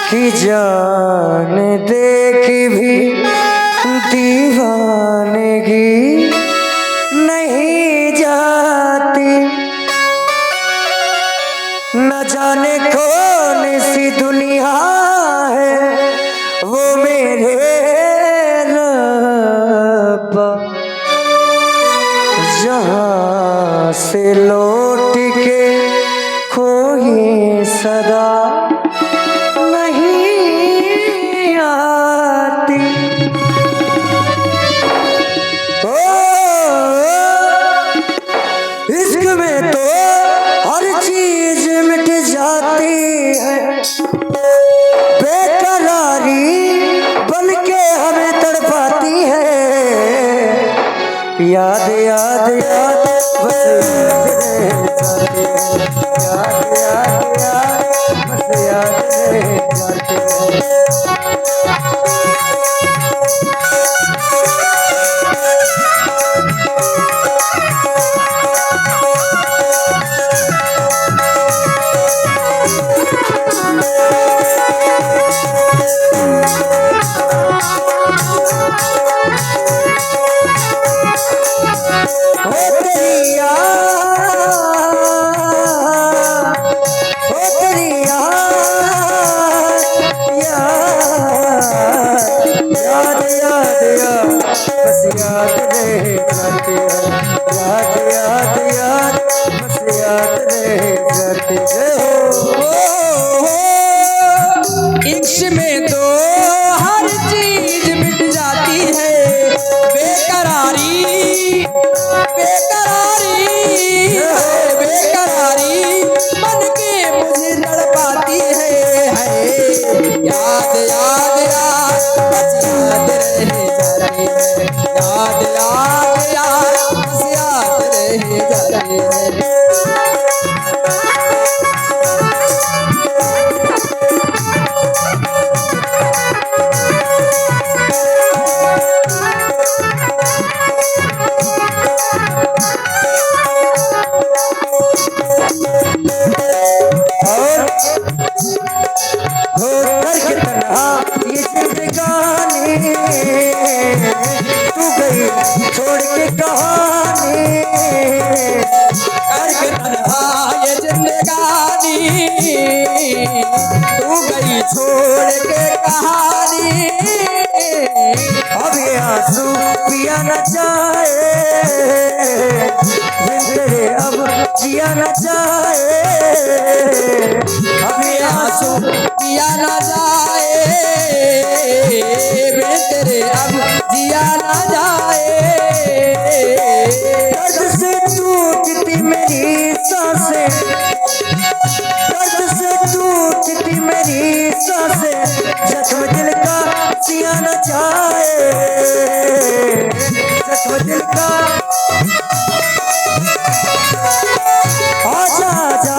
कि जान देख भी दीवानगी नहीं जाती। न जाने कौन सी दुनिया है वो मेरे रब्बा, जहाँ से लौट के कोई सदा नहीं आती। ओ इश्क में तो हर चीज मिट जाती है, बेकरारी बन के हमें तड़पाती है। याद याद याद बस याद याद याद बस याद रह जाती है। इश्क में तो हर चीज मिट जाती है, बेकरारी बेकरारी बेकरारी बन के मुझे तड़पाती है। याद याद याद बस याद रह जाती है, याद याद याद बस याद रह जाती है। छोड़ के कहानी करके तन्हा ये जिंदगानी, तू गई छोड़ के कहानी। अब ये आंसू पिया न जाए, तेरे अब जिया न जाए। अब ये आंसू पिया न जाए, तेरे अब जिया न जाए। दर्द से टूटती मेरी सांसें, दर्द से टूटती मेरी सांसें, जख्म दिल का सिया न जाए, जख्म दिल का। आजा आजा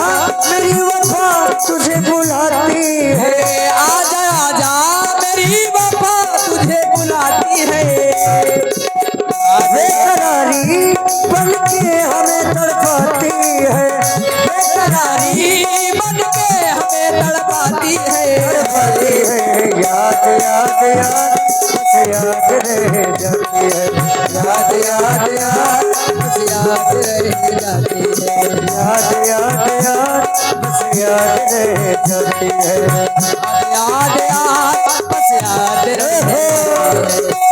मेरी वफा तुझे बुलाती है, आजा आजा मेरी वफा तुझे बुलाती है। बेकरारी बन के हमें तड़पाती है, बेकरारी बन के हमें तड़पाती है। याद याद याद बस याद रह जाती है, याद याद याद बस याद रह जाती है, याद याद याद बस याद रह जाती है, याद याद बस याद रह जाती है।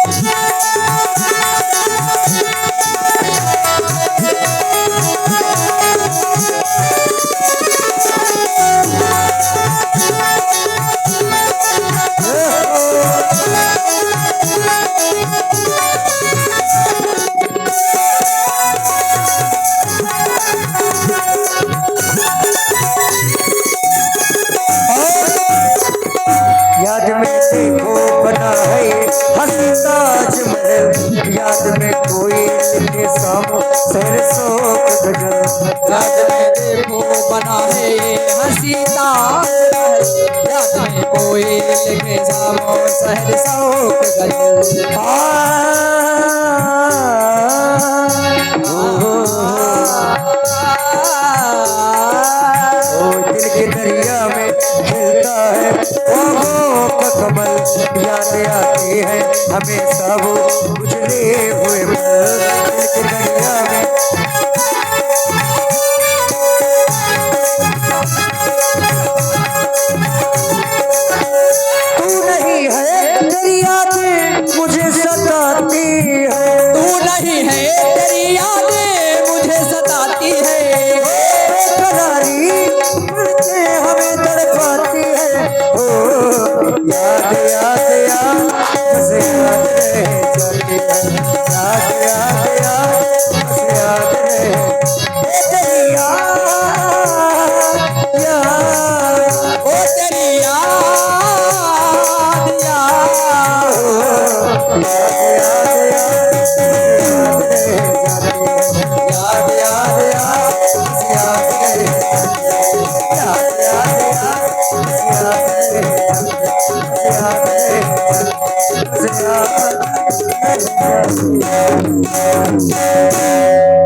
याद में देखो बना है हंसी ताजमहल, याद में कोई के सामो सर सोक गजल। याद में देखो बना है हंसी ताजमहल, याद में कोई के सामो सर सोक गजल। दिल के दरिया में खिलता है हमेशा वो गुजरे हुए पल दिल की गलियां में। तू नहीं है तेरी यादें मुझे सताती है, तू नहीं है तेरी यादें मुझे सताती है, बेकरारी मिलके हमें तड़पाती है। ओ याद याद याद बस याद रह जाती है, याद याद याद बस याद रह तेरी याद ओ तेरी याद याद याद याद याद याद रह याद याद याद याद रह याद रह